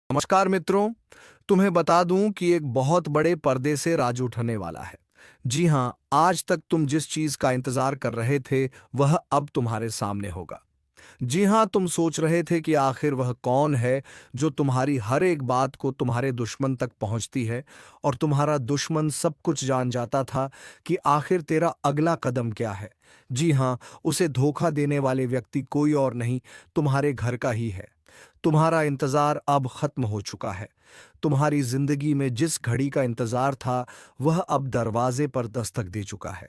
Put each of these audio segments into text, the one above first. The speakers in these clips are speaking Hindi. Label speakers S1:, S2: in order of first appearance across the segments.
S1: नमस्कार मित्रों। तुम्हें बता दूं कि एक बहुत बड़े पर्दे से राज उठने वाला है। जी हाँ, आज तक तुम जिस चीज का इंतजार कर रहे थे वह अब तुम्हारे सामने होगा। जी हाँ, तुम सोच रहे थे कि आखिर वह कौन है जो तुम्हारी हर एक बात को तुम्हारे दुश्मन तक पहुंचती है, और तुम्हारा दुश्मन सब कुछ जान जाता था कि आखिर तेरा अगला कदम क्या है। जी हाँ, उसे धोखा देने वाले व्यक्ति कोई और नहीं, तुम्हारे घर का ही है। तुम्हारा इंतजार अब खत्म हो चुका है। तुम्हारी जिंदगी में जिस घड़ी का इंतजार था वह अब दरवाजे पर दस्तक दे चुका है।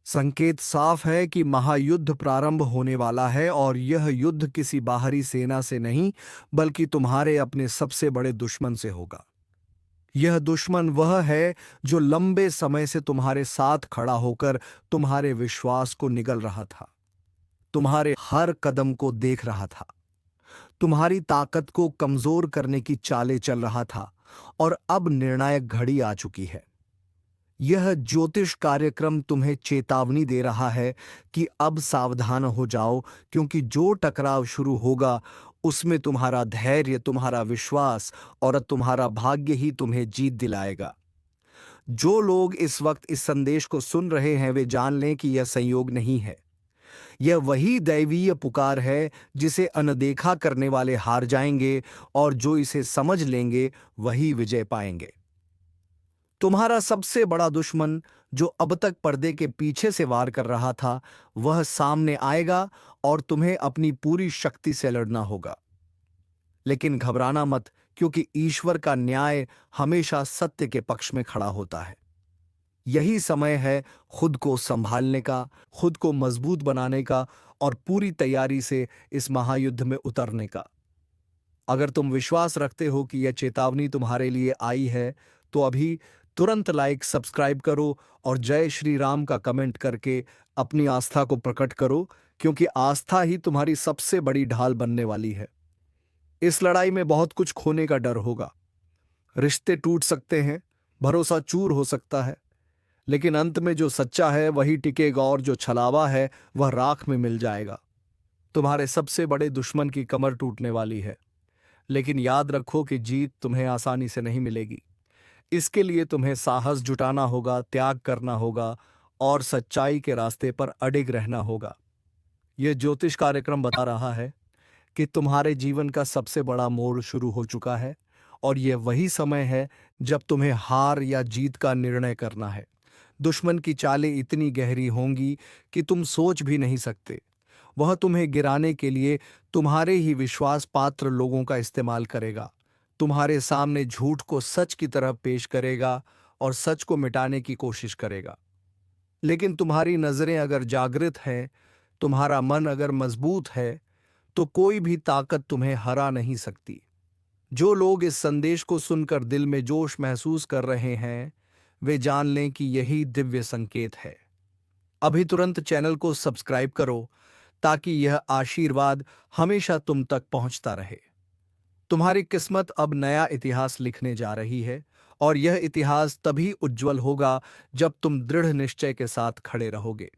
S1: संकेत साफ है कि महायुद्ध प्रारंभ होने वाला है, और यह युद्ध किसी बाहरी सेना से नहीं बल्कि तुम्हारे अपने सबसे बड़े दुश्मन से होगा। यह दुश्मन वह है जो लंबे समय से तुम्हारे साथ खड़ा होकर तुम्हारे विश्वास को निगल रहा था, तुम्हारे हर कदम को देख रहा था, तुम्हारी ताकत को कमजोर करने की चालें चल रहा था। और अब निर्णायक घड़ी आ चुकी है। यह ज्योतिष कार्यक्रम तुम्हें चेतावनी दे रहा है कि अब सावधान हो जाओ, क्योंकि जो टकराव शुरू होगा उसमें तुम्हारा धैर्य, तुम्हारा विश्वास और तुम्हारा भाग्य ही तुम्हें जीत दिलाएगा। जो लोग इस वक्त इस संदेश को सुन रहे हैं वे जान लें कि यह संयोग नहीं है। यह वही दैवीय पुकार है जिसे अनदेखा करने वाले हार जाएंगे, और जो इसे समझ लेंगे वही विजय पाएंगे। तुम्हारा सबसे बड़ा दुश्मन, जो अब तक पर्दे के पीछे से वार कर रहा था, वह सामने आएगा और तुम्हें अपनी पूरी शक्ति से लड़ना होगा। लेकिन घबराना मत, क्योंकि ईश्वर का न्याय हमेशा सत्य के पक्ष में खड़ा होता है। यही समय है खुद को संभालने का, खुद को मजबूत बनाने का और पूरी तैयारी से इस महायुद्ध में उतरने का। अगर तुम विश्वास रखते हो कि यह चेतावनी तुम्हारे लिए आई है, तो अभी तुरंत लाइक, सब्सक्राइब करो और जय श्री राम का कमेंट करके अपनी आस्था को प्रकट करो, क्योंकि आस्था ही तुम्हारी सबसे बड़ी ढाल बनने वाली है। इस लड़ाई में बहुत कुछ खोने का डर होगा। रिश्ते टूट सकते हैं, भरोसा चूर हो सकता है, लेकिन अंत में जो सच्चा है वही टिकेगा, और जो छलावा है वह राख में मिल जाएगा। तुम्हारे सबसे बड़े दुश्मन की कमर टूटने वाली है, लेकिन याद रखो कि जीत तुम्हें आसानी से नहीं मिलेगी। इसके लिए तुम्हें साहस जुटाना होगा, त्याग करना होगा और सच्चाई के रास्ते पर अडिग रहना होगा। यह ज्योतिष कार्यक्रम बता रहा है कि तुम्हारे जीवन का सबसे बड़ा मोड़ शुरू हो चुका है, और यह वही समय है जब तुम्हें हार या जीत का निर्णय करना है। दुश्मन की चालें इतनी गहरी होंगी कि तुम सोच भी नहीं सकते। वह तुम्हें गिराने के लिए तुम्हारे ही विश्वास पात्र लोगों का इस्तेमाल करेगा, तुम्हारे सामने झूठ को सच की तरह पेश करेगा और सच को मिटाने की कोशिश करेगा। लेकिन तुम्हारी नजरें अगर जागृत हैं, तुम्हारा मन अगर मजबूत है, तो कोई भी ताकत तुम्हें हरा नहीं सकती। जो लोग इस संदेश को सुनकर दिल में जोश महसूस कर रहे हैं, वे जान लें कि यही दिव्य संकेत है। अभी तुरंत चैनल को सब्सक्राइब करो, ताकि यह आशीर्वाद हमेशा तुम तक पहुंचता रहे। तुम्हारी किस्मत अब नया इतिहास लिखने जा रही है, और यह इतिहास तभी उज्जवल होगा जब तुम दृढ़ निश्चय के साथ खड़े रहोगे।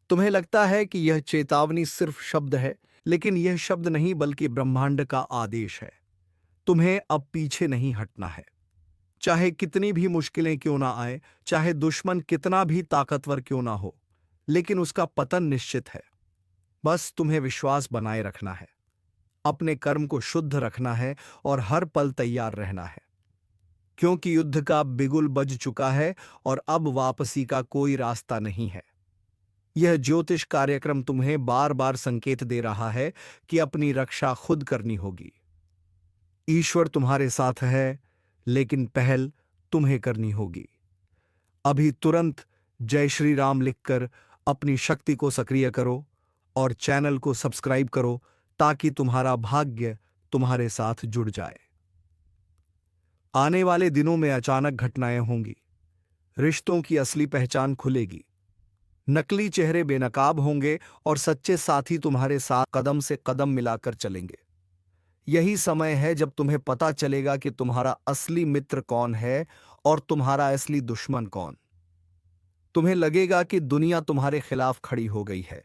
S1: तुम्हें लगता है कि यह चेतावनी सिर्फ शब्द है, लेकिन यह शब्द नहीं बल्कि ब्रह्मांड का आदेश है। तुम्हें अब पीछे नहीं हटना है। चाहे कितनी भी मुश्किलें क्यों ना आए, चाहे दुश्मन कितना भी ताकतवर क्यों ना हो, लेकिन उसका पतन निश्चित है। बस तुम्हें विश्वास बनाए रखना है, अपने कर्म को शुद्ध रखना है और हर पल तैयार रहना है, क्योंकि युद्ध का बिगुल बज चुका है और अब वापसी का कोई रास्ता नहीं है। यह ज्योतिष कार्यक्रम तुम्हें बार बार संकेत दे रहा है कि अपनी रक्षा खुद करनी होगी। ईश्वर तुम्हारे साथ है, लेकिन पहल तुम्हें करनी होगी। अभी तुरंत जय श्री राम लिखकर अपनी शक्ति को सक्रिय करो और चैनल को सब्सक्राइब करो, ताकि तुम्हारा भाग्य तुम्हारे साथ जुड़ जाए। आने वाले दिनों में अचानक घटनाएं होंगी, रिश्तों की असली पहचान खुलेगी, नकली चेहरे बेनकाब होंगे और सच्चे साथी तुम्हारे साथ कदम से कदम मिलाकर चलेंगे। यही समय है जब तुम्हें पता चलेगा कि तुम्हारा असली मित्र कौन है और तुम्हारा असली दुश्मन कौन। तुम्हें लगेगा कि दुनिया तुम्हारे खिलाफ खड़ी हो गई है,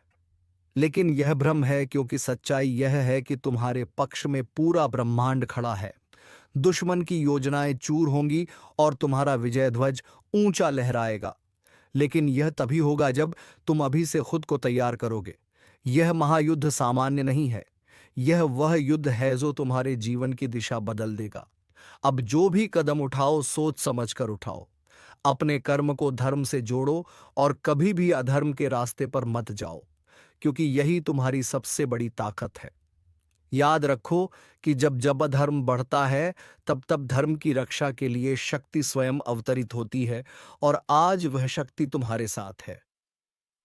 S1: लेकिन यह भ्रम है, क्योंकि सच्चाई यह है कि तुम्हारे पक्ष में पूरा ब्रह्मांड खड़ा है। दुश्मन की योजनाएं चूर होंगी और तुम्हारा विजय ध्वज ऊंचा लहराएगा। लेकिन यह तभी होगा जब तुम अभी से खुद को तैयार करोगे। यह महायुद्ध सामान्य नहीं है। यह वह युद्ध है जो तुम्हारे जीवन की दिशा बदल देगा। अब जो भी कदम उठाओ, सोच समझ कर उठाओ। अपने कर्म को धर्म से जोड़ो और कभी भी अधर्म के रास्ते पर मत जाओ, क्योंकि यही तुम्हारी सबसे बड़ी ताकत है। याद रखो कि जब जब अधर्म बढ़ता है, तब तब धर्म की रक्षा के लिए शक्ति स्वयं अवतरित होती है, और आज वह शक्ति तुम्हारे साथ है।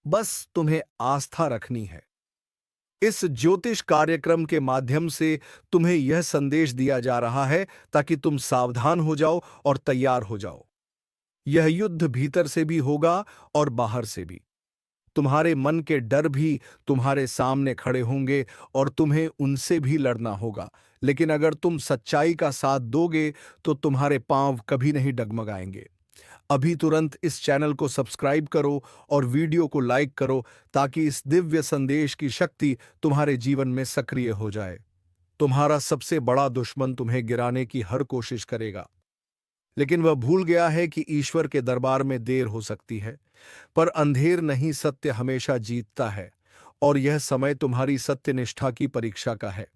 S1: बस तुम्हें आस्था रखनी है। इस ज्योतिष कार्यक्रम के माध्यम से तुम्हें यह संदेश दिया जा रहा है ताकि तुम सावधान हो जाओ और तैयार हो जाओ। यह युद्ध भीतर से भी होगा और बाहर से भी। तुम्हारे मन के डर भी तुम्हारे सामने खड़े होंगे और तुम्हें उनसे भी लड़ना होगा। लेकिन अगर तुम सच्चाई का साथ दोगे तो तुम्हारे पांव कभी नहीं डगमगाएंगे। अभी तुरंत इस चैनल को सब्सक्राइब करो और वीडियो को लाइक करो, ताकि इस दिव्य संदेश की शक्ति तुम्हारे जीवन में सक्रिय हो जाए। तुम्हारा सबसे बड़ा दुश्मन तुम्हें गिराने की हर कोशिश करेगा, लेकिन वह भूल गया है कि ईश्वर के दरबार में देर हो सकती है, पर अंधेर नहीं, सत्य हमेशा जीतता है। और यह समय तुम्हारी सत्यनिष्ठा की परीक्षा का है।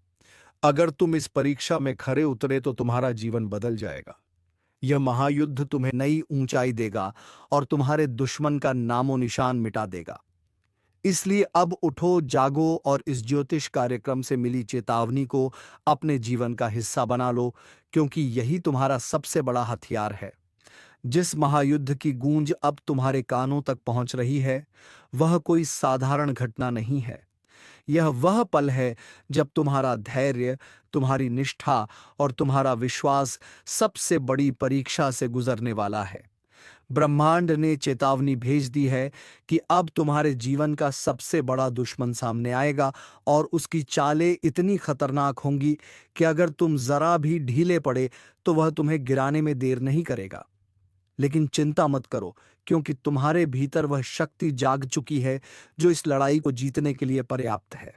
S1: अगर तुम इस परीक्षा में खरे उतरे तो तुम्हारा जीवन बदल जाएगा। यह महायुद्ध तुम्हें नई ऊंचाई देगा और तुम्हारे दुश्मन का नामो निशान मिटा देगा। इसलिए अब उठो, जागो और इस ज्योतिष कार्यक्रम से मिली चेतावनी को अपने जीवन का हिस्सा बना लो, क्योंकि यही तुम्हारा सबसे बड़ा हथियार है। जिस महायुद्ध की गूंज अब तुम्हारे कानों तक पहुंच रही है, वह कोई साधारण घटना नहीं है। यह वह पल है जब तुम्हारा धैर्य, तुम्हारी निष्ठा और तुम्हारा विश्वास सबसे बड़ी परीक्षा से गुजरने वाला है। ब्रह्मांड ने चेतावनी भेज दी है कि अब तुम्हारे जीवन का सबसे बड़ा दुश्मन सामने आएगा, और उसकी चालें इतनी खतरनाक होंगी कि अगर तुम जरा भी ढीले पड़े तो वह तुम्हें गिराने में देर नहीं करेगा। लेकिन चिंता मत करो, क्योंकि तुम्हारे भीतर वह शक्ति जाग चुकी है जो इस लड़ाई को जीतने के लिए पर्याप्त है।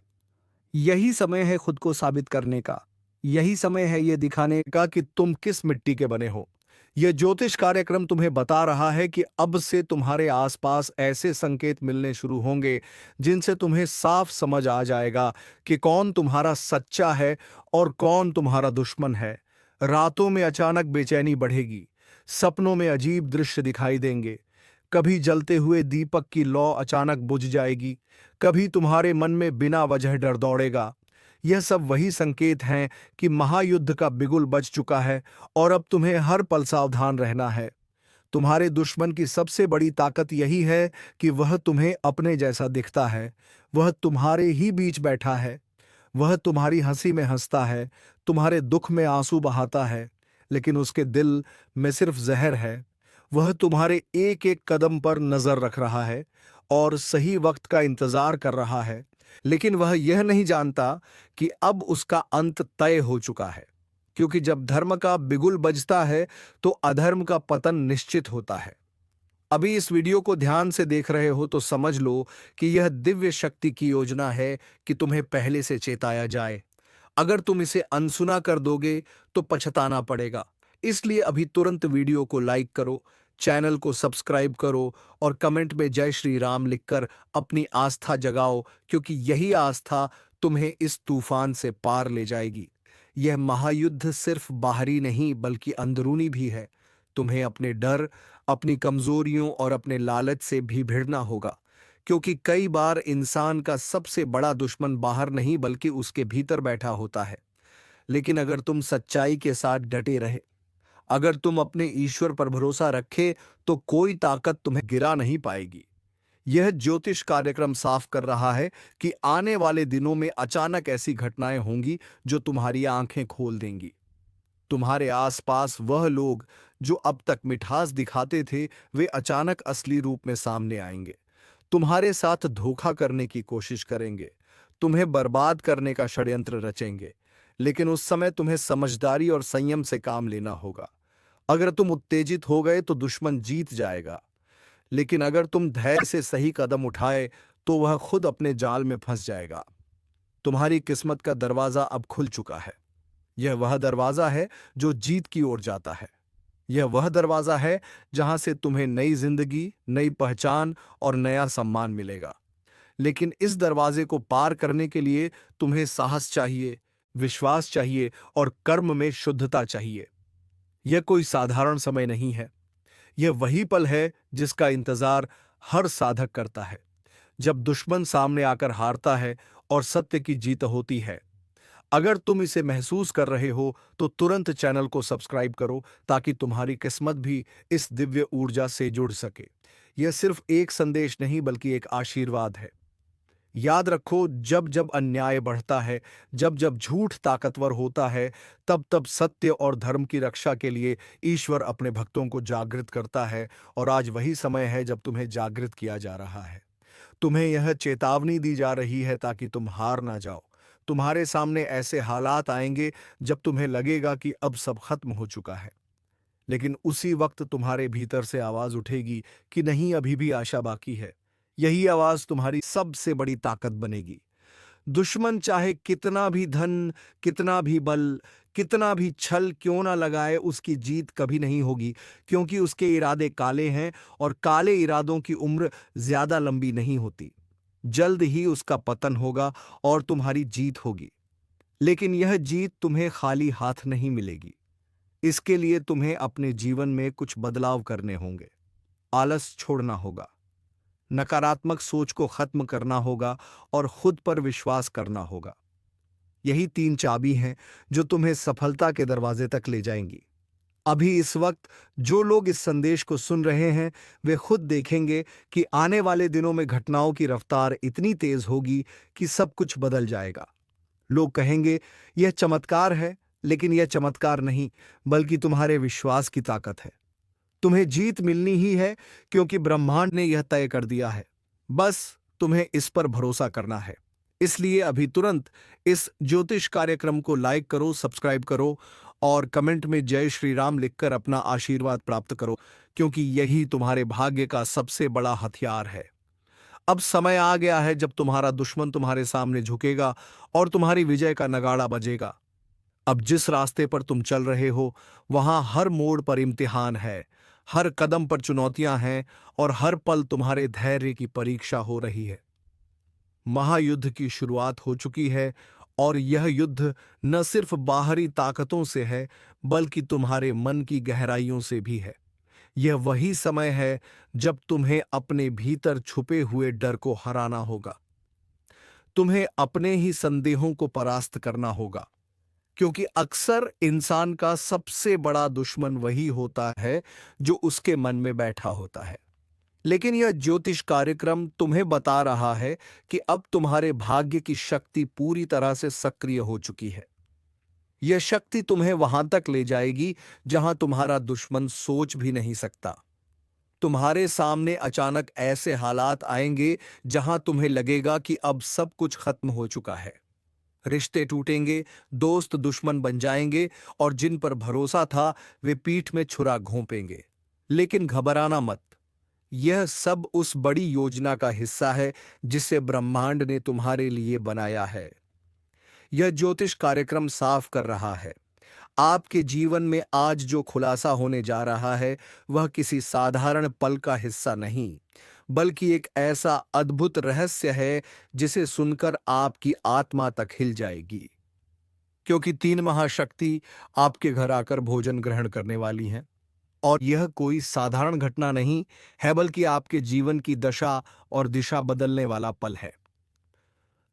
S1: यही समय है खुद को साबित करने का। यही समय है ये दिखाने का कि तुम किस मिट्टी के बने हो। यह ज्योतिष कार्यक्रम तुम्हें बता रहा है कि अब से तुम्हारे आसपास ऐसे संकेत मिलने शुरू होंगे जिनसे तुम्हें साफ समझ आ जाएगा कि कौन तुम्हारा सच्चा है और कौन तुम्हारा दुश्मन है। रातों में अचानक बेचैनी बढ़ेगी, सपनों में अजीब दृश्य दिखाई देंगे। कभी जलते हुए दीपक की लौ अचानक बुझ जाएगी, कभी तुम्हारे मन में बिना वजह डर दौड़ेगा। यह सब वही संकेत हैं कि महायुद्ध का बिगुल बज चुका है और अब तुम्हें हर पल सावधान रहना है। तुम्हारे दुश्मन की सबसे बड़ी ताकत यही है कि वह तुम्हें अपने जैसा दिखता है। वह तुम्हारे ही बीच बैठा है। वह तुम्हारी हंसी में हंसता है, तुम्हारे दुख में आंसू बहाता है, लेकिन उसके दिल में सिर्फ जहर है। वह तुम्हारे एक एक कदम पर नजर रख रहा है और सही वक्त का इंतजार कर रहा है, लेकिन वह यह नहीं जानता कि अब उसका अंत तय हो चुका है। क्योंकि जब धर्म का बिगुल बजता है तो अधर्म का पतन निश्चित होता है। अभी इस वीडियो को ध्यान से देख रहे हो तो समझ लो कि यह दिव्य शक्ति की योजना है कि तुम्हें पहले से चेताया जाए। अगर तुम इसे अनसुना कर दोगे तो पछताना पड़ेगा। इसलिए अभी तुरंत वीडियो को लाइक करो, चैनल को सब्सक्राइब करो और कमेंट में जय श्री राम लिखकर अपनी आस्था जगाओ, क्योंकि यही आस्था तुम्हें इस तूफान से पार ले जाएगी। यह महायुद्ध सिर्फ बाहरी नहीं बल्कि अंदरूनी भी है। तुम्हें अपने डर, अपनी कमजोरियों और अपने लालच से भी भिड़ना होगा, क्योंकि कई बार इंसान का सबसे बड़ा दुश्मन बाहर नहीं बल्कि उसके भीतर बैठा होता है। लेकिन अगर तुम सच्चाई के साथ डटे रहे, अगर तुम अपने ईश्वर पर भरोसा रखे, तो कोई ताकत तुम्हें गिरा नहीं पाएगी। यह ज्योतिष कार्यक्रम साफ कर रहा है कि आने वाले दिनों में अचानक ऐसी घटनाएं होंगी जो तुम्हारी आंखें खोल देंगी। तुम्हारे आसपास वह लोग जो अब तक मिठास दिखाते थे, वे अचानक असली रूप में सामने आएंगे। तुम्हारे साथ धोखा करने की कोशिश करेंगे, तुम्हें बर्बाद करने का षड्यंत्र रचेंगे। लेकिन उस समय तुम्हें समझदारी और संयम से काम लेना होगा। अगर तुम उत्तेजित हो गए तो दुश्मन जीत जाएगा, लेकिन अगर तुम धैर्य से सही कदम उठाए तो वह खुद अपने जाल में फंस जाएगा। तुम्हारी किस्मत का दरवाजा अब खुल चुका है। यह वह दरवाजा है जो जीत की ओर जाता है। यह वह दरवाजा है जहां से तुम्हें नई जिंदगी, नई पहचान और नया सम्मान मिलेगा। लेकिन इस दरवाजे को पार करने के लिए तुम्हें साहस चाहिए, विश्वास चाहिए और कर्म में शुद्धता चाहिए। यह कोई साधारण समय नहीं है। यह वही पल है जिसका इंतजार हर साधक करता है, जब दुश्मन सामने आकर हारता है और सत्य की जीत होती है। अगर तुम इसे महसूस कर रहे हो तो तुरंत चैनल को सब्सक्राइब करो, ताकि तुम्हारी किस्मत भी इस दिव्य ऊर्जा से जुड़ सके। यह सिर्फ एक संदेश नहीं बल्कि एक आशीर्वाद है। याद रखो, जब जब अन्याय बढ़ता है, जब जब झूठ ताकतवर होता है, तब तब सत्य और धर्म की रक्षा के लिए ईश्वर अपने भक्तों को जागृत करता है। और आज वही समय है जब तुम्हें जागृत किया जा रहा है। तुम्हें यह चेतावनी दी जा रही है ताकि तुम हार ना जाओ। तुम्हारे सामने ऐसे हालात आएंगे जब तुम्हें लगेगा कि अब सब खत्म हो चुका है। लेकिन उसी वक्त तुम्हारे भीतर से आवाज उठेगी कि नहीं, अभी भी आशा बाकी है। यही आवाज तुम्हारी सबसे बड़ी ताकत बनेगी। दुश्मन चाहे कितना भी धन, कितना भी बल, कितना भी छल क्यों ना लगाए, उसकी जीत कभी नहीं होगी, क्योंकि उसके इरादे काले हैं और काले इरादों की उम्र ज्यादा लंबी नहीं होती। जल्द ही उसका पतन होगा और तुम्हारी जीत होगी। लेकिन यह जीत तुम्हें खाली हाथ नहीं मिलेगी। इसके लिए तुम्हें अपने जीवन में कुछ बदलाव करने होंगे। आलस छोड़ना होगा, नकारात्मक सोच को खत्म करना होगा और खुद पर विश्वास करना होगा। यही 3 चाबी हैं जो तुम्हें सफलता के दरवाजे तक ले जाएंगी। अभी इस वक्त जो लोग इस संदेश को सुन रहे हैं, वे खुद देखेंगे कि आने वाले दिनों में घटनाओं की रफ्तार इतनी तेज होगी कि सब कुछ बदल जाएगा। लोग कहेंगे, यह चमत्कार है, लेकिन यह चमत्कार नहीं, बल्कि तुम्हारे विश्वास की ताकत है। तुम्हें जीत मिलनी ही है, क्योंकि ब्रह्मांड ने यह तय कर दिया है। बस तुम्हें इस पर भरोसा करना है। इसलिए अभी तुरंत इस ज्योतिष कार्यक्रम को लाइक करो, सब्सक्राइब करो और कमेंट में जय श्री राम लिखकर अपना आशीर्वाद प्राप्त करो, क्योंकि यही तुम्हारे भाग्य का सबसे बड़ा हथियार है। अब समय आ गया है जब तुम्हारा दुश्मन तुम्हारे सामने झुकेगा और तुम्हारी विजय का नगाड़ा बजेगा। अब जिस रास्ते पर तुम चल रहे हो, वहां हर मोड़ पर इम्तिहान है, हर कदम पर चुनौतियां हैं और हर पल तुम्हारे धैर्य की परीक्षा हो रही है। महायुद्ध की शुरुआत हो चुकी है और यह युद्ध न सिर्फ बाहरी ताकतों से है, बल्कि तुम्हारे मन की गहराइयों से भी है। यह वही समय है जब तुम्हें अपने भीतर छुपे हुए डर को हराना होगा। तुम्हें अपने ही संदेहों को परास्त करना होगा, क्योंकि अक्सर इंसान का सबसे बड़ा दुश्मन वही होता है जो उसके मन में बैठा होता है। लेकिन यह ज्योतिष कार्यक्रम तुम्हें बता रहा है कि अब तुम्हारे भाग्य की शक्ति पूरी तरह से सक्रिय हो चुकी है। यह शक्ति तुम्हें वहां तक ले जाएगी जहां तुम्हारा दुश्मन सोच भी नहीं सकता। तुम्हारे सामने अचानक ऐसे हालात आएंगे जहां तुम्हें लगेगा कि अब सब कुछ खत्म हो चुका है। रिश्ते टूटेंगे, दोस्त दुश्मन बन जाएंगे और जिन पर भरोसा था वे पीठ में छुरा घोंपेंगे। लेकिन घबराना मत, यह सब उस बड़ी योजना का हिस्सा है जिसे ब्रह्मांड ने तुम्हारे लिए बनाया है। यह ज्योतिष कार्यक्रम साफ कर रहा है, आपके जीवन में आज जो खुलासा होने जा रहा है वह किसी साधारण पल का हिस्सा नहीं, बल्कि एक ऐसा अद्भुत रहस्य है जिसे सुनकर आपकी आत्मा तक हिल जाएगी। क्योंकि 3 महाशक्ति आपके घर आकर भोजन ग्रहण करने वाली हैं, और यह कोई साधारण घटना नहीं है, बल्कि आपके जीवन की दशा और दिशा बदलने वाला पल है।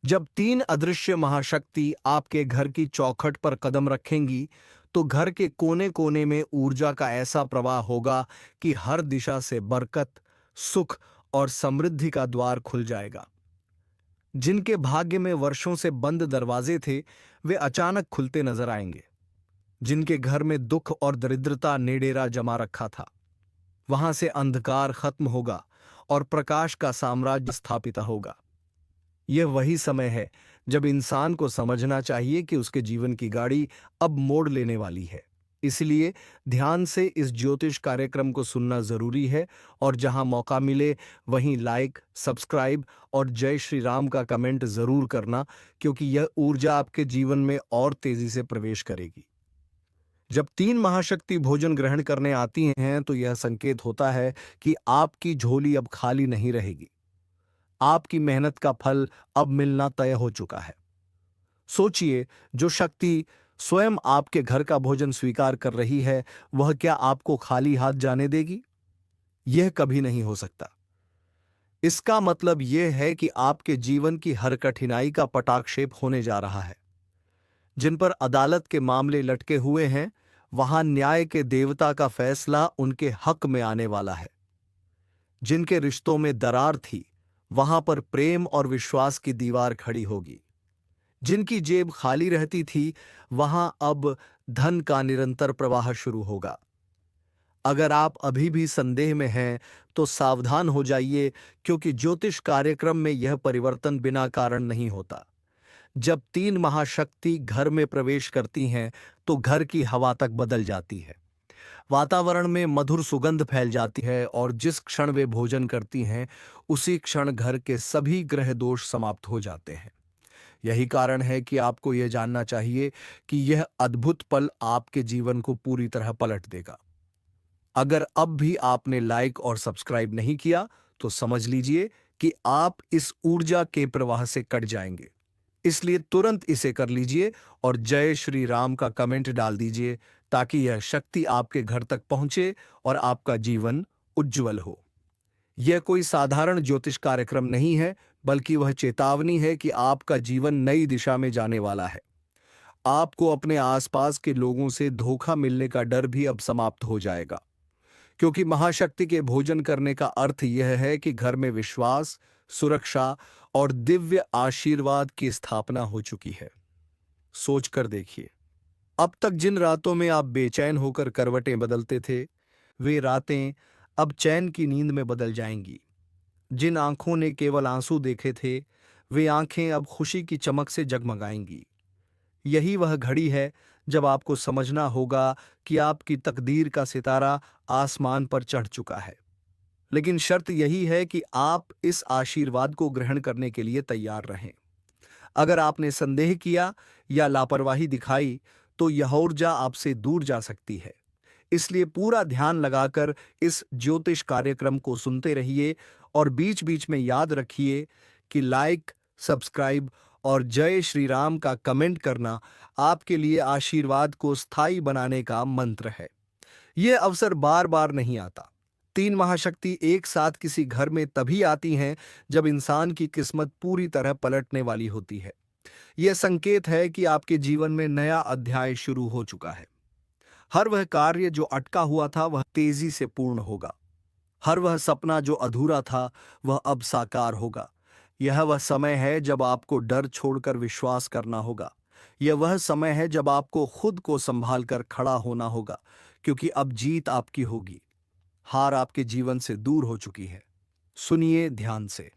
S1: जब 3 अदृश्य महाशक्ति आपके घर की चौखट पर कदम रखेंगी, तो घर के कोने कोने में ऊर्जा का ऐसा प्रवाह होगा कि हर दिशा से बरकत, सुख और समृद्धि का द्वार खुल जाएगा। जिनके भाग्य में वर्षों से बंद दरवाजे थे, वे अचानक खुलते नजर आएंगे। जिनके घर में दुख और दरिद्रता ने डेरा जमा रखा था, वहां से अंधकार खत्म होगा और प्रकाश का साम्राज्य स्थापित होगा। यह वही समय है जब इंसान को समझना चाहिए कि उसके जीवन की गाड़ी अब मोड़ लेने वाली है। इसलिए ध्यान से इस ज्योतिष कार्यक्रम को सुनना जरूरी है और जहां मौका मिले वहीं लाइक, सब्सक्राइब और जय श्री राम का कमेंट जरूर करना, क्योंकि यह ऊर्जा आपके जीवन में और तेजी से प्रवेश करेगी। जब तीन महाशक्ति भोजन ग्रहण करने आती हैं तो यह संकेत होता है कि आपकी झोली अब खाली नहीं रहेगी। आपकी मेहनत का फल अब मिलना तय हो चुका है। सोचिए, जो शक्ति स्वयं आपके घर का भोजन स्वीकार कर रही है, वह क्या आपको खाली हाथ जाने देगी? यह कभी नहीं हो सकता। इसका मतलब यह है कि आपके जीवन की हर कठिनाई का पटाक्षेप होने जा रहा है। जिन पर अदालत के मामले लटके हुए हैं, वहां न्याय के देवता का फैसला उनके हक में आने वाला है। जिनके रिश्तों में दरार थी, वहां पर प्रेम और विश्वास की दीवार खड़ी होगी। जिनकी जेब खाली रहती थी, वहां अब धन का निरंतर प्रवाह शुरू होगा। अगर आप अभी भी संदेह में हैं, तो सावधान हो जाइए, क्योंकि ज्योतिष कार्यक्रम में यह परिवर्तन बिना कारण नहीं होता। जब तीन महाशक्ति घर में प्रवेश करती हैं, तो घर की हवा तक बदल जाती है। वातावरण में मधुर सुगंध फैल जाती है और जिस क्षण वे भोजन करती हैं, उसी क्षण घर के सभी ग्रह दोष समाप्त हो जाते हैं। यही कारण है कि आपको यह जानना चाहिए कि यह अद्भुत पल आपके जीवन को पूरी तरह पलट देगा। अगर अब भी आपने लाइक और सब्सक्राइब नहीं किया, तो समझ लीजिए कि आप इस ऊर्जा के प्रवाह से कट जाएंगे। इसलिए तुरंत इसे कर लीजिए और जय श्री राम का कमेंट डाल दीजिए, ताकि यह शक्ति आपके घर तक पहुंचे और आपका जीवन उज्जवल हो। यह कोई साधारण ज्योतिष कार्यक्रम नहीं है, बल्कि वह चेतावनी है कि आपका जीवन नई दिशा में जाने वाला है। आपको अपने आसपास के लोगों से धोखा मिलने का डर भी अब समाप्त हो जाएगा, क्योंकि महाशक्ति के भोजन करने का अर्थ यह है कि घर में विश्वास, सुरक्षा और दिव्य आशीर्वाद की स्थापना हो चुकी है। सोचकर देखिए, अब तक जिन रातों में आप बेचैन होकर करवटें बदलते थे, वे रातें अब चैन की नींद में बदल जाएंगी। जिन आंखों ने केवल आंसू देखे थे, वे आंखें अब खुशी की चमक से जगमगाएंगी। यही वह घड़ी है जब आपको समझना होगा कि आपकी तकदीर का सितारा आसमान पर चढ़ चुका है। लेकिन शर्त यही है कि आप इस आशीर्वाद को ग्रहण करने के लिए तैयार रहें। अगर आपने संदेह किया या लापरवाही दिखाई, तो यह ऊर्जा आपसे दूर जा सकती है। इसलिए पूरा ध्यान लगाकर इस ज्योतिष कार्यक्रम को सुनते रहिए और बीच बीच में याद रखिए कि लाइक, सब्सक्राइब और जय श्री राम का कमेंट करना आपके लिए आशीर्वाद को स्थायी बनाने का मंत्र है। यह अवसर बार बार नहीं आता। तीन महाशक्ति एक साथ किसी घर में तभी आती हैं जब इंसान की किस्मत पूरी तरह पलटने वाली होती है। यह संकेत है कि आपके जीवन में नया अध्याय शुरू हो चुका है। हर वह कार्य जो अटका हुआ था, वह तेजी से पूर्ण होगा। हर वह सपना जो अधूरा था, वह अब साकार होगा। यह वह समय है जब आपको डर छोड़कर विश्वास करना होगा। यह वह समय है जब आपको खुद को संभाल कर खड़ा होना होगा, क्योंकि अब जीत आपकी होगी। हार आपके जीवन से दूर हो चुकी है। सुनिए ध्यान से।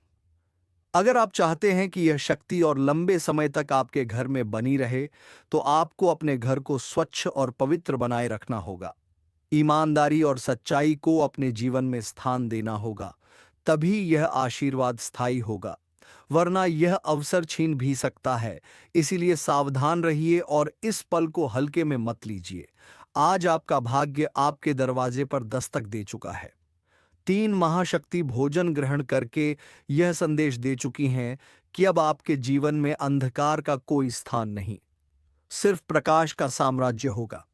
S1: अगर आप चाहते हैं कि यह शक्ति और लंबे समय तक आपके घर में बनी रहे, तो आपको अपने घर को स्वच्छ और पवित्र बनाए रखना होगा। ईमानदारी और सच्चाई को अपने जीवन में स्थान देना होगा। तभी यह आशीर्वाद स्थायी होगा, वरना यह अवसर छीन भी सकता है। इसीलिए सावधान रहिए और इस पल को हल्के में मत लीजिए। आज आपका भाग्य आपके दरवाजे पर दस्तक दे चुका है। तीन महाशक्ति भोजन ग्रहण करके यह संदेश दे चुकी हैं कि अब आपके जीवन में अंधकार का कोई स्थान नहीं, सिर्फ प्रकाश का साम्राज्य होगा।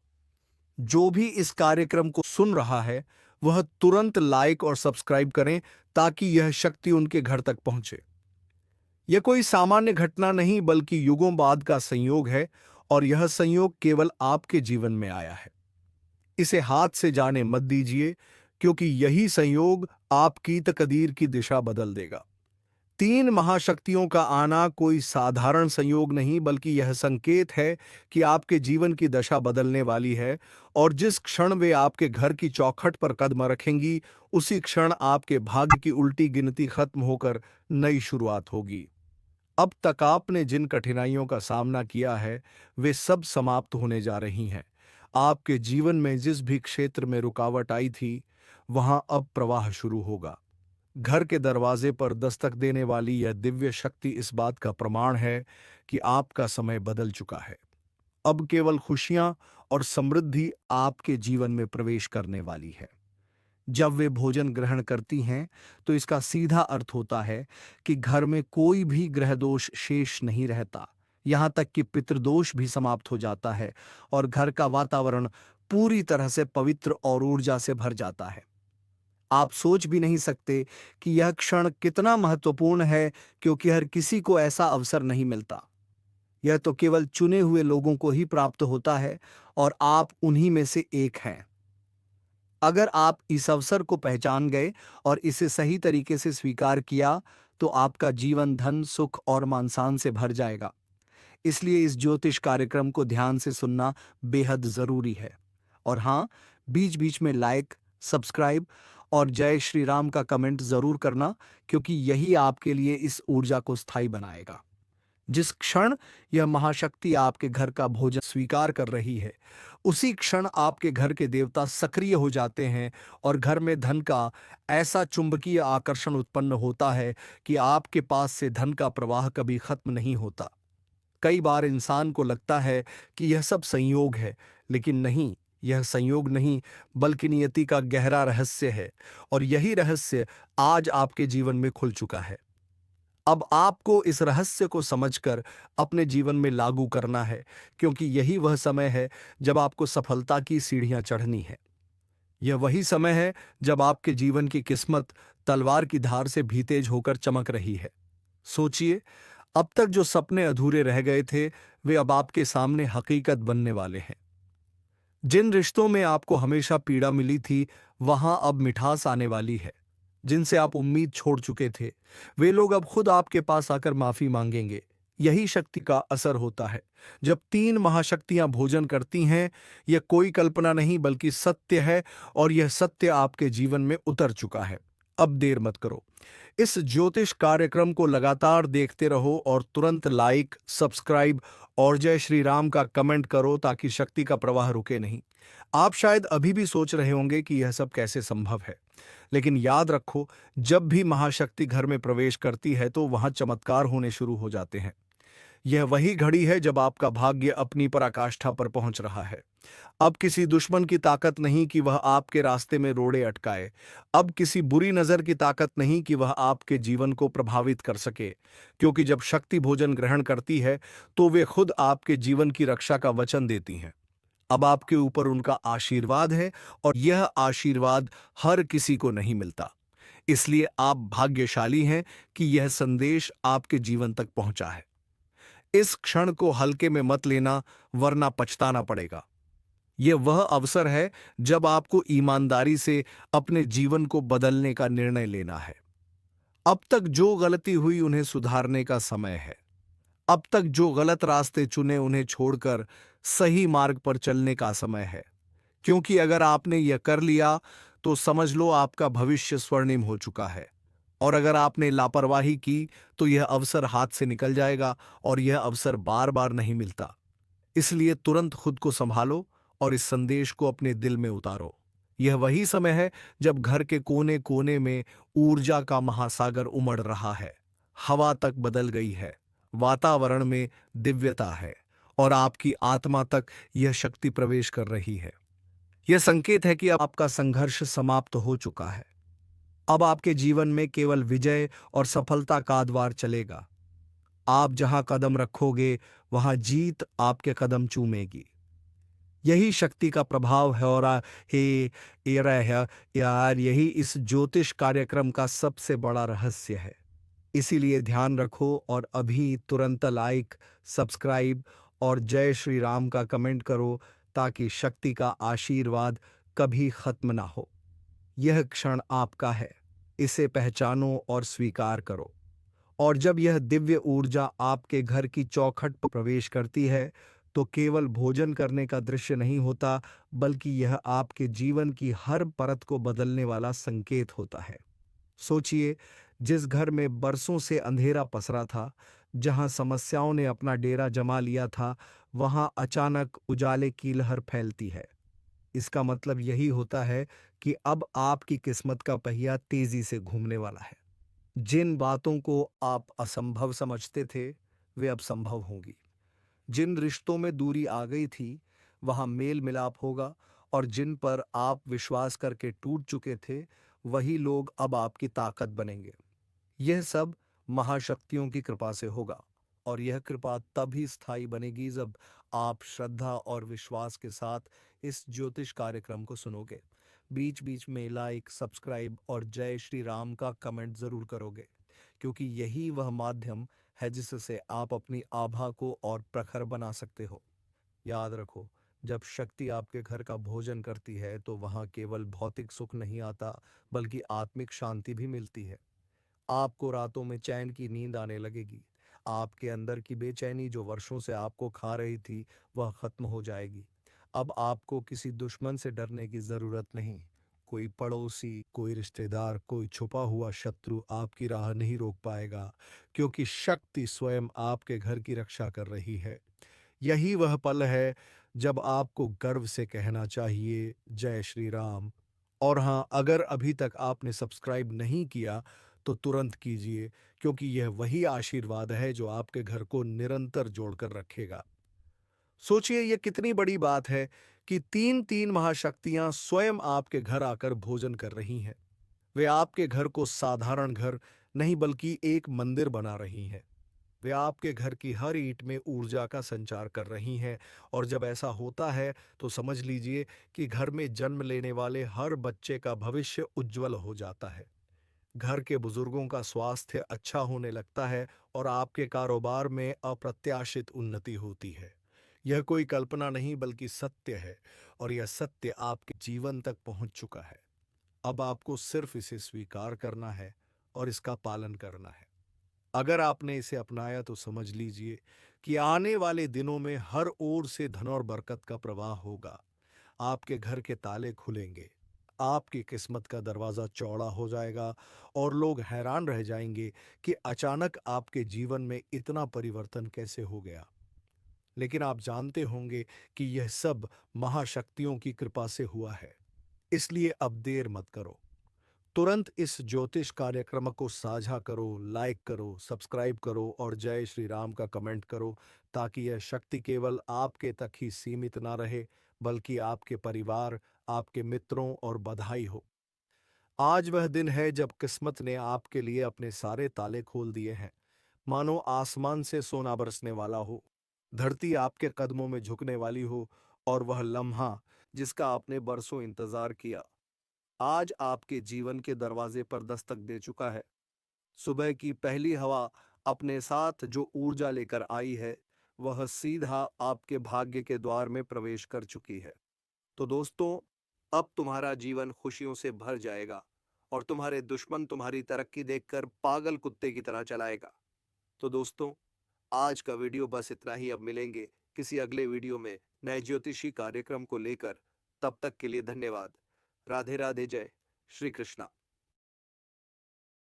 S1: जो भी इस कार्यक्रम को सुन रहा है, वह तुरंत लाइक और सब्सक्राइब करें, ताकि यह शक्ति उनके घर तक पहुंचे। यह कोई सामान्य घटना नहीं, बल्कि युगों बाद का संयोग है, और यह संयोग केवल आपके जीवन में आया है। इसे हाथ से जाने मत दीजिए, क्योंकि यही संयोग आपकी तकदीर की दिशा बदल देगा। तीन महाशक्तियों का आना कोई साधारण संयोग नहीं, बल्कि यह संकेत है कि आपके जीवन की दशा बदलने वाली है, और जिस क्षण वे आपके घर की चौखट पर कदम रखेंगी, उसी क्षण आपके भाग्य की उल्टी गिनती खत्म होकर नई शुरुआत होगी। अब तक आपने जिन कठिनाइयों का सामना किया है, वे सब समाप्त होने जा रही हैं। आपके जीवन में जिस भी क्षेत्र में रुकावट आई थी, वहां अब प्रवाह शुरू होगा। घर के दरवाजे पर दस्तक देने वाली यह दिव्य शक्ति इस बात का प्रमाण है कि आपका समय बदल चुका है। अब केवल खुशियां और समृद्धि आपके जीवन में प्रवेश करने वाली है। जब वे भोजन ग्रहण करती हैं, तो इसका सीधा अर्थ होता है कि घर में कोई भी ग्रह दोष शेष नहीं रहता। यहाँ तक कि पितृदोष भी समाप्त हो जाता है और घर का वातावरण पूरी तरह से पवित्र और ऊर्जा से भर जाता है। आप सोच भी नहीं सकते कि यह क्षण कितना महत्वपूर्ण है, क्योंकि हर किसी को ऐसा अवसर नहीं मिलता। यह तो केवल चुने हुए लोगों को ही प्राप्त होता है और आप उन्हीं में से एक हैं। अगर आप इस अवसर को पहचान गए और इसे सही तरीके से स्वीकार किया, तो आपका जीवन धन, सुख और मान सम्मान से भर जाएगा। इसलिए इस ज्योतिष कार्यक्रम को ध्यान से सुनना बेहद जरूरी है। और हाँ, बीच बीच में लाइक, सब्सक्राइब और जय श्री राम का कमेंट जरूर करना, क्योंकि यही आपके लिए इस ऊर्जा को स्थायी बनाएगा। जिस क्षण यह महाशक्ति आपके घर का भोजन स्वीकार कर रही है, उसी क्षण आपके घर के देवता सक्रिय हो जाते हैं और घर में धन का ऐसा चुंबकीय आकर्षण उत्पन्न होता है कि आपके पास से धन का प्रवाह कभी खत्म नहीं होता। कई बार इंसान को लगता है कि यह सब संयोग है, लेकिन नहीं, यह संयोग नहीं बल्कि नियति का गहरा रहस्य है। और यही रहस्य आज आपके जीवन में खुल चुका है। अब आपको इस रहस्य को समझकर अपने जीवन में लागू करना है, क्योंकि यही वह समय है जब आपको सफलता की सीढ़ियां चढ़नी है। यह वही समय है जब आपके जीवन की किस्मत तलवार की धार से भी तेज होकर चमक रही है। सोचिए, अब तक जो सपने अधूरे रह गए थे, वे अब आपके सामने हकीकत बनने वाले हैं। जिन रिश्तों में आपको हमेशा पीड़ा मिली थी, वहां अब मिठास आने वाली है। जिनसे आप उम्मीद छोड़ चुके थे, वे लोग अब खुद आपके पास आकर माफी मांगेंगे। यही शक्ति का असर होता है। जब तीन महाशक्तियां भोजन करती हैं, यह कोई कल्पना नहीं बल्कि सत्य है, और यह सत्य आपके जीवन में उतर चुका है। अब देर मत करो, इस ज्योतिष कार्यक्रम को लगातार देखते रहो और तुरंत लाइक, सब्सक्राइब और जय श्री राम का कमेंट करो, ताकि शक्ति का प्रवाह रुके नहीं। आप शायद अभी भी सोच रहे होंगे कि यह सब कैसे संभव है, लेकिन याद रखो, जब भी महाशक्ति घर में प्रवेश करती है, तो वहां चमत्कार होने शुरू हो जाते हैं। यह वही घड़ी है जब आपका भाग्य अपनी पराकाष्ठा पर पहुंच रहा है। अब किसी दुश्मन की ताकत नहीं कि वह आपके रास्ते में रोड़े अटकाए। अब किसी बुरी नजर की ताकत नहीं कि वह आपके जीवन को प्रभावित कर सके, क्योंकि जब शक्ति भोजन ग्रहण करती है, तो वे खुद आपके जीवन की रक्षा का वचन देती हैं। अब आपके ऊपर उनका आशीर्वाद है, और यह आशीर्वाद हर किसी को नहीं मिलता। इसलिए आप भाग्यशाली हैं कि यह संदेश आपके जीवन तक पहुंचा है। इस क्षण को हल्के में मत लेना, वरना पछताना पड़ेगा। यह वह अवसर है जब आपको ईमानदारी से अपने जीवन को बदलने का निर्णय लेना है। अब तक जो गलती हुई, उन्हें सुधारने का समय है। अब तक जो गलत रास्ते चुने, उन्हें छोड़कर सही मार्ग पर चलने का समय है। क्योंकि अगर आपने यह कर लिया, तो समझ लो आपका भविष्य स्वर्णिम हो चुका है। और अगर आपने लापरवाही की, तो यह अवसर हाथ से निकल जाएगा, और यह अवसर बार बार नहीं मिलता। इसलिए तुरंत खुद को संभालो और इस संदेश को अपने दिल में उतारो। यह वही समय है जब घर के कोने कोने में ऊर्जा का महासागर उमड़ रहा है। हवा तक बदल गई है, वातावरण में दिव्यता है, और आपकी आत्मा तक यह शक्ति प्रवेश कर रही है। यह संकेत है कि अब आपका संघर्ष समाप्त हो चुका है। अब आपके जीवन में केवल विजय और सफलता का द्वार चलेगा। आप जहां कदम रखोगे, वहां जीत आपके कदम चूमेगी। यही शक्ति का प्रभाव है। और यार, यही इस ज्योतिष कार्यक्रम का सबसे बड़ा रहस्य है। इसीलिए ध्यान रखो और अभी तुरंत लाइक, सब्सक्राइब और जय श्री राम का कमेंट करो, ताकि शक्ति का आशीर्वाद कभी खत्म ना हो। यह क्षण आपका है, इसे पहचानो और स्वीकार करो। और जब यह दिव्य ऊर्जा आपके घर की चौखट पर प्रवेश करती है, तो केवल भोजन करने का दृश्य नहीं होता, बल्कि यह आपके जीवन की हर परत को बदलने वाला संकेत होता है। सोचिए, जिस घर में बरसों से अंधेरा पसरा था, जहां समस्याओं ने अपना डेरा जमा लिया था, वहां अचानक उजाले की लहर फैलती है। इसका मतलब यही होता है कि अब आपकी किस्मत का पहिया तेजी से घूमने वाला है। जिन बातों को आप असंभव समझते थे, वे अब संभव होंगी। जिन रिश्तों में दूरी आ गई थी, वहां मेल मिलाप होगा, और जिन पर आप विश्वास करके टूट चुके थे, वही लोग अब आपकी ताकत बनेंगे। यह सब महाशक्तियों की कृपा से होगा, और यह कृपा तभी स्थायी बनेगी जब आप श्रद्धा और विश्वास के साथ इस ज्योतिष कार्यक्रम को सुनोगे। बीच बीच में लाइक, सब्सक्राइब और जय श्री राम का कमेंट जरूर करोगे, क्योंकि यही वह माध्यम है जिससे आप अपनी आभा को और प्रखर बना सकते हो। याद रखो, जब शक्ति आपके घर का भोजन करती है तो वहां केवल भौतिक सुख नहीं आता, बल्कि आत्मिक शांति भी मिलती है। आपको रातों में चैन की नींद आने लगेगी। आपके अंदर की बेचैनी जो वर्षों से आपको खा रही थी, वह खत्म हो जाएगी। अब आपको किसी दुश्मन से डरने की जरूरत नहीं। कोई पड़ोसी, कोई रिश्तेदार, कोई छुपा हुआ शत्रु आपकी राह नहीं रोक पाएगा, क्योंकि शक्ति स्वयं आपके घर की रक्षा कर रही है। यही वह पल है जब आपको गर्व से कहना चाहिए, जय श्री राम। और हाँ, अगर अभी तक आपने सब्सक्राइब नहीं किया तो तुरंत कीजिए, क्योंकि यह वही आशीर्वाद है जो आपके घर को निरंतर जोड़कर रखेगा। सोचिए, यह कितनी बड़ी बात है कि तीन तीन महाशक्तियां स्वयं आपके घर आकर भोजन कर रही हैं। वे आपके घर को साधारण घर नहीं बल्कि एक मंदिर बना रही हैं। वे आपके घर की हर ईंट में ऊर्जा का संचार कर रही हैं, और जब ऐसा होता है तो समझ लीजिए कि घर में जन्म लेने वाले हर बच्चे का भविष्य उज्जवल हो जाता है। घर के बुजुर्गों का स्वास्थ्य अच्छा होने लगता है, और आपके कारोबार में अप्रत्याशित उन्नति होती है। यह कोई कल्पना नहीं बल्कि सत्य है, और यह सत्य आपके जीवन तक पहुंच चुका है। अब आपको सिर्फ इसे स्वीकार करना है और इसका पालन करना है। अगर आपने इसे अपनाया तो समझ लीजिए कि आने वाले दिनों में हर ओर से धन और बरकत का प्रवाह होगा। आपके घर के ताले खुलेंगे, आपकी किस्मत का दरवाजा चौड़ा हो जाएगा, और लोग हैरान रह जाएंगे कि अचानक आपके जीवन में इतना परिवर्तन कैसे हो गया। लेकिन आप जानते होंगे कि यह सब महाशक्तियों की कृपा से हुआ है। इसलिए अब देर मत करो। तुरंत इस ज्योतिष कार्यक्रम को साझा करो, लाइक करो, सब्सक्राइब करो और जय श्री राम का कमेंट करो, ताकि यह शक्ति केवल आपके तक ही सीमित ना रहे, बल्कि आपके परिवार, आपके मित्रों और बधाई हो। आज वह दिन है जब किस्मत ने आपके लिए अपने सारे ताले खोल दिए हैं। मानो आसमान से सोना बरसने वाला हो, धरती आपके कदमों में झुकने वाली हो, और वह लम्हा जिसका आपने बरसों इंतजार किया, आज आपके जीवन के दरवाजे पर दस्तक दे चुका है। सुबह की पहली हवा अपने साथ जो ऊर्जा लेकर आई है, वह सीधा आपके भाग्य के द्वार में प्रवेश कर चुकी है। तो दोस्तों, अब तुम्हारा जीवन खुशियों से भर जाएगा, और तुम्हारे दुश्मन तुम्हारी तरक्की देखकर पागल कुत्ते की तरह चलाएगा। तो दोस्तों, आज का वीडियो बस इतना ही। अब मिलेंगे किसी अगले वीडियो में नए ज्योतिषी कार्यक्रम को लेकर। तब तक के लिए धन्यवाद। राधे राधे, जय श्री कृष्णा।